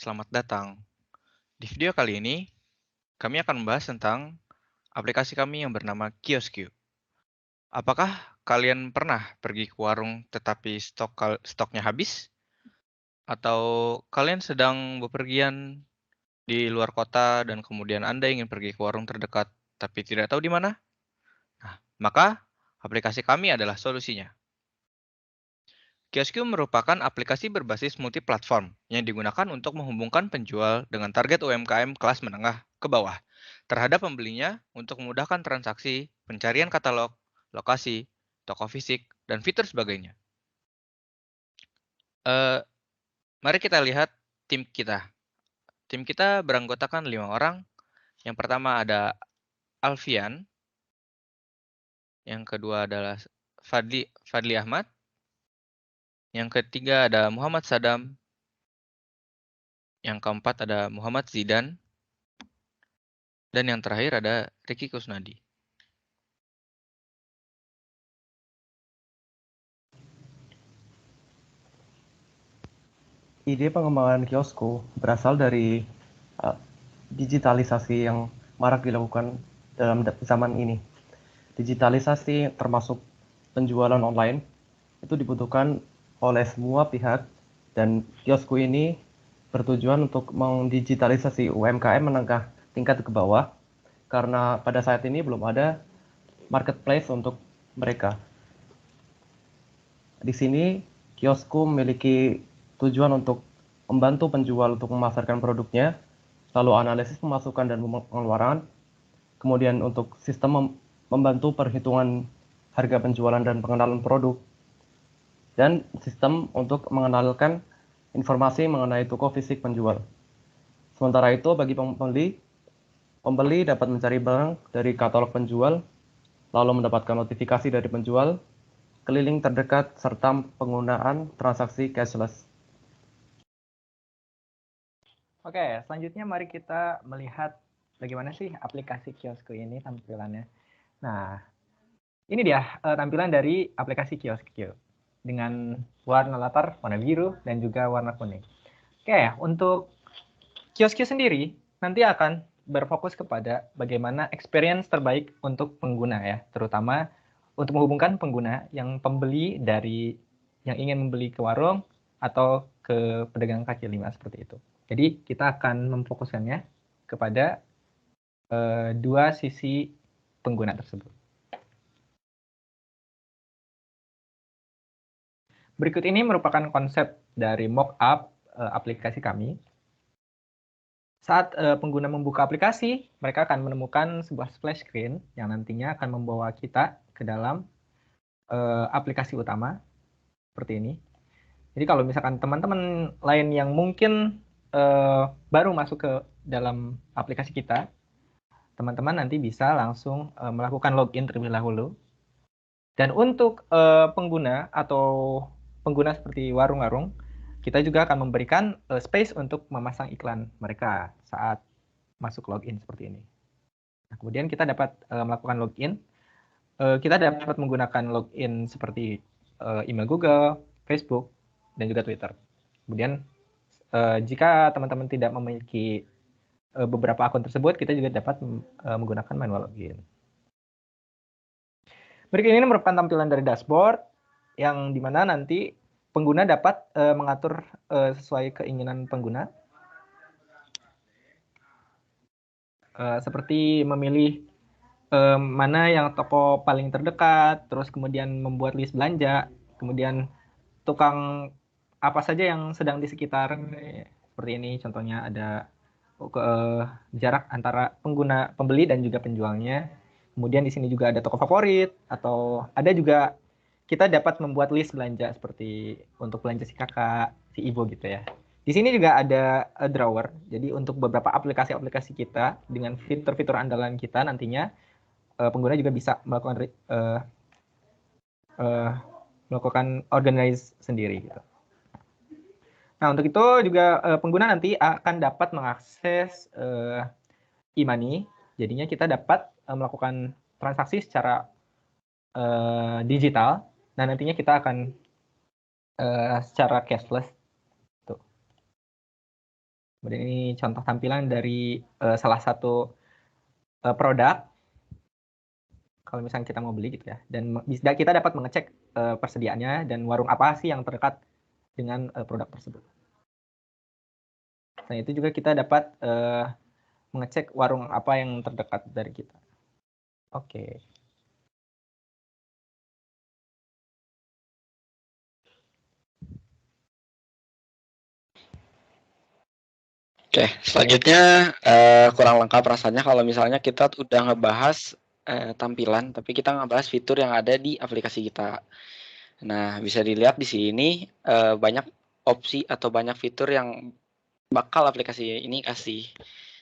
selamat datang. Di video kali ini, kami akan membahas tentang aplikasi kami yang bernama Kiosku. Apakah kalian pernah pergi ke warung tetapi stoknya habis? Atau kalian sedang bepergian di luar kota dan kemudian Anda ingin pergi ke warung terdekat tapi tidak tahu di mana? Nah, maka aplikasi kami adalah solusinya. Kiosku merupakan aplikasi berbasis multiplatform yang digunakan untuk menghubungkan penjual dengan target UMKM kelas menengah ke bawah terhadap pembelinya untuk memudahkan transaksi, pencarian katalog, lokasi, toko fisik, dan fitur sebagainya. Eh, Mari kita lihat tim kita. Tim kita beranggotakan 5 orang. Yang pertama ada Alfian, yang kedua adalah Fadli Ahmad, yang ketiga ada Muhammad Sadam, yang keempat ada Muhammad Zidan, dan yang terakhir ada Ricky Kusnadi. Ide pengembangan kiosku berasal dari digitalisasi yang marak dilakukan dalam zaman ini. Digitalisasi termasuk penjualan online itu dibutuhkan oleh semua pihak, dan kiosku ini bertujuan untuk mendigitalisasi UMKM menengah tingkat ke bawah, karena pada saat ini belum ada marketplace untuk mereka. Di sini kiosku memiliki tujuan untuk membantu penjual untuk memasarkan produknya, lalu analisis pemasukan dan pengeluaran, kemudian untuk sistem membantu perhitungan harga penjualan dan pengenalan produk, dan sistem untuk mengenalkan informasi mengenai toko fisik penjual. Sementara itu bagi pembeli dapat mencari barang dari katalog penjual, lalu mendapatkan notifikasi dari penjual, keliling terdekat, serta penggunaan transaksi cashless. Oke, selanjutnya mari kita melihat bagaimana sih aplikasi kiosku ini tampilannya. Nah, ini dia tampilan dari aplikasi kiosku dengan warna latar warna biru dan juga warna kuning. Oke, untuk kiosku sendiri nanti akan berfokus kepada bagaimana experience terbaik untuk pengguna ya, terutama untuk menghubungkan pengguna yang pembeli dari yang ingin membeli ke warung atau ke pedagang kaki lima seperti itu. Jadi kita akan memfokuskannya kepada dua sisi pengguna tersebut. Berikut ini merupakan konsep dari mock-up aplikasi kami. Saat pengguna membuka aplikasi, mereka akan menemukan sebuah splash screen yang nantinya akan membawa kita ke dalam aplikasi utama seperti ini. Jadi kalau misalkan teman-teman lain yang mungkin baru masuk ke dalam aplikasi kita, teman-teman nanti bisa langsung melakukan login terlebih dahulu. Dan untuk pengguna atau pengguna seperti warung-warung, kita juga akan memberikan space untuk memasang iklan mereka saat masuk login seperti ini. Nah, kemudian kita dapat melakukan login. Kita dapat menggunakan login seperti email Google, Facebook, dan juga Twitter. Kemudian jika teman-teman tidak memiliki beberapa akun tersebut, kita juga dapat menggunakan manual login. Berikut ini merupakan tampilan dari dashboard yang dimana nanti pengguna dapat mengatur sesuai keinginan pengguna. Seperti memilih mana yang toko paling terdekat, terus kemudian membuat list belanja, kemudian tukang apa saja yang sedang di sekitar seperti ini. Contohnya ada jarak antara pembeli dan juga penjualnya. Kemudian di sini juga ada toko favorit, atau ada juga kita dapat membuat list belanja seperti untuk belanja si kakak, si ibu gitu ya. Di sini juga ada drawer. Jadi untuk beberapa aplikasi-aplikasi kita dengan fitur-fitur andalan kita nantinya pengguna juga bisa melakukan organize sendiri gitu. Nah, untuk itu juga pengguna nanti akan dapat mengakses e-money. Jadinya kita dapat melakukan transaksi secara digital. Nah, nantinya kita akan secara cashless. Tuh. Kemudian ini contoh tampilan dari salah satu produk. Kalau misalnya kita mau beli gitu ya, dan kita dapat mengecek persediaannya dan warung apa sih yang terdekat dengan produk tersebut. Nah, itu juga kita dapat mengecek warung apa yang terdekat dari kita. Oke. Oke, selanjutnya kurang lengkap rasanya kalau misalnya kita udah ngebahas tampilan, tapi kita ngebahas fitur yang ada di aplikasi kita. Nah, bisa dilihat di sini banyak opsi atau banyak fitur yang bakal aplikasi ini kasih.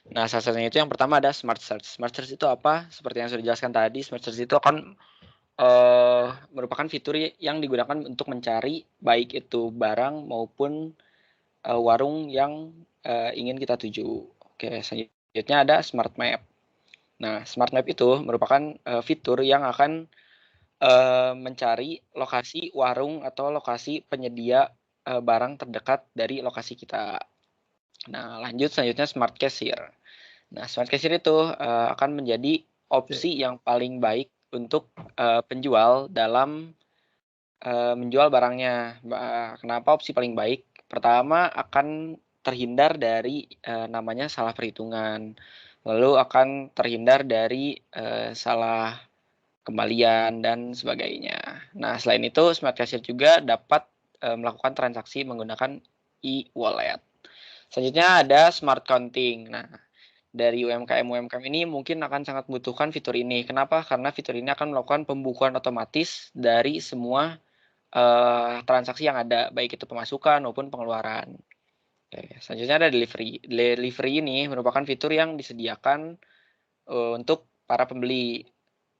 Nah, salah satunya itu yang pertama ada Smart Search. Smart Search itu apa? Seperti yang sudah dijelaskan tadi, Smart Search itu akan merupakan fitur yang digunakan untuk mencari baik itu barang maupun warung yang ingin kita tuju. Oke, selanjutnya ada Smart Map. Nah, Smart Map itu merupakan fitur yang akan mencari lokasi warung atau lokasi penyedia barang terdekat dari lokasi kita. Nah, lanjut selanjutnya Smart Cashier. Nah, Smart Cashier itu akan menjadi opsi yang paling baik untuk penjual dalam menjual barangnya. Kenapa opsi paling baik? Pertama, akan terhindar dari namanya salah perhitungan. Lalu akan terhindar dari salah kembalian dan sebagainya. Nah, selain itu, Smart Cashier juga dapat melakukan transaksi menggunakan e-wallet. Selanjutnya ada Smart Counting. Nah, dari UMKM ini mungkin akan sangat membutuhkan fitur ini. Kenapa? Karena fitur ini akan melakukan pembukuan otomatis dari semua transaksi yang ada, baik itu pemasukan maupun pengeluaran. Oke, selanjutnya ada delivery. Delivery ini merupakan fitur yang disediakan untuk para pembeli,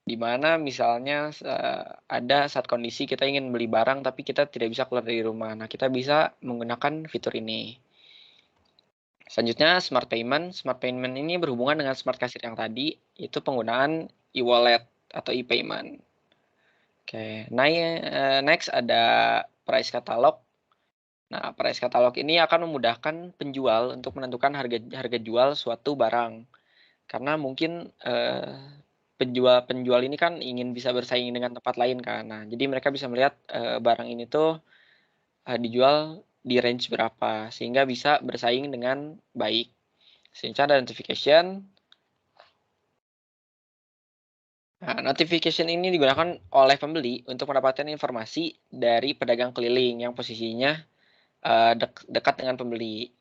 di mana misalnya ada saat kondisi kita ingin beli barang tapi kita tidak bisa keluar dari rumah. Nah, kita bisa menggunakan fitur ini. Selanjutnya Smart Payment. Smart Payment ini berhubungan dengan Smart Cashier yang tadi, itu penggunaan e-wallet atau e-payment. Oke, next ada price catalog. Nah, price catalog ini akan memudahkan penjual untuk menentukan harga jual suatu barang. Karena mungkin penjual ini kan ingin bisa bersaing dengan tempat lain kan. Nah, jadi mereka bisa melihat barang ini tuh dijual di range berapa sehingga bisa bersaing dengan baik. Selanjutnya ada notification. Nah, notification ini digunakan oleh pembeli untuk mendapatkan informasi dari pedagang keliling yang posisinya dekat dengan pembeli.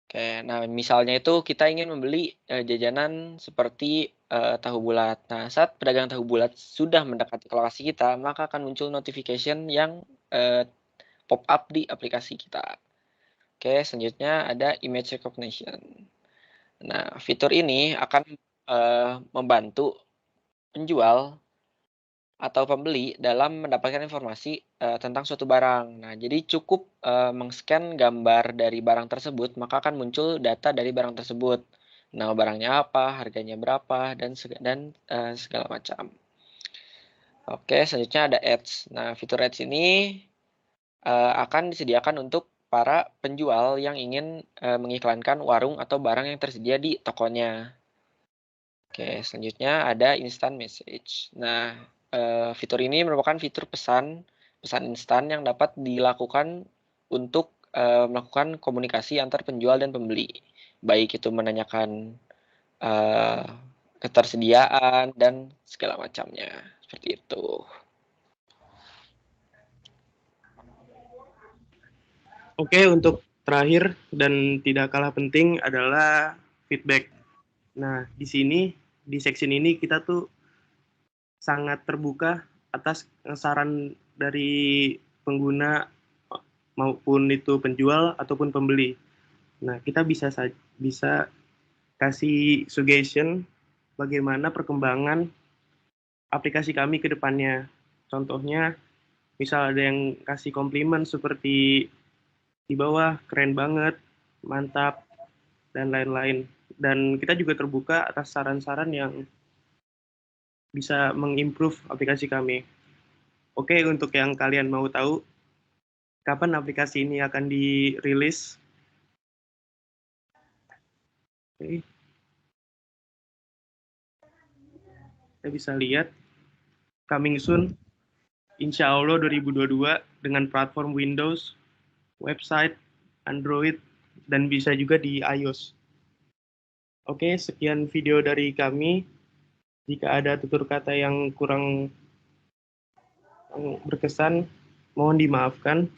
Oke, nah misalnya itu kita ingin membeli jajanan seperti tahu bulat. Nah, saat pedagang tahu bulat sudah mendekati ke lokasi kita, maka akan muncul notification yang pop up di aplikasi kita. Oke, selanjutnya ada image recognition. Nah, fitur ini akan membantu penjual atau pembeli dalam mendapatkan informasi tentang suatu barang. Nah, jadi cukup meng-scan gambar dari barang tersebut, maka akan muncul data dari barang tersebut. Nama barangnya apa, harganya berapa, dan segala macam. Oke, selanjutnya ada ads. Nah, fitur ads ini akan disediakan untuk para penjual yang ingin mengiklankan warung atau barang yang tersedia di tokonya. Oke, selanjutnya ada instant message. Nah, fitur ini merupakan fitur pesan instan yang dapat dilakukan untuk melakukan komunikasi antar penjual dan pembeli, baik itu menanyakan ketersediaan dan segala macamnya, seperti itu. Oke, untuk terakhir dan tidak kalah penting adalah feedback. Nah, di sini, di section ini kita tuh sangat terbuka atas saran dari pengguna maupun itu penjual ataupun pembeli. Nah, kita bisa kasih suggestion bagaimana perkembangan aplikasi kami ke depannya. Contohnya, misal ada yang kasih komplimen seperti di bawah, keren banget, mantap, dan lain-lain. Dan kita juga terbuka atas saran-saran yang bisa mengimprove aplikasi kami. Oke, untuk yang kalian mau tahu kapan aplikasi ini akan dirilis, Oke. Kita bisa lihat coming soon, insya Allah 2022 dengan platform Windows, website, Android, dan bisa juga di iOS. Oke, sekian video dari kami. Jika ada tutur kata yang kurang berkesan, mohon dimaafkan.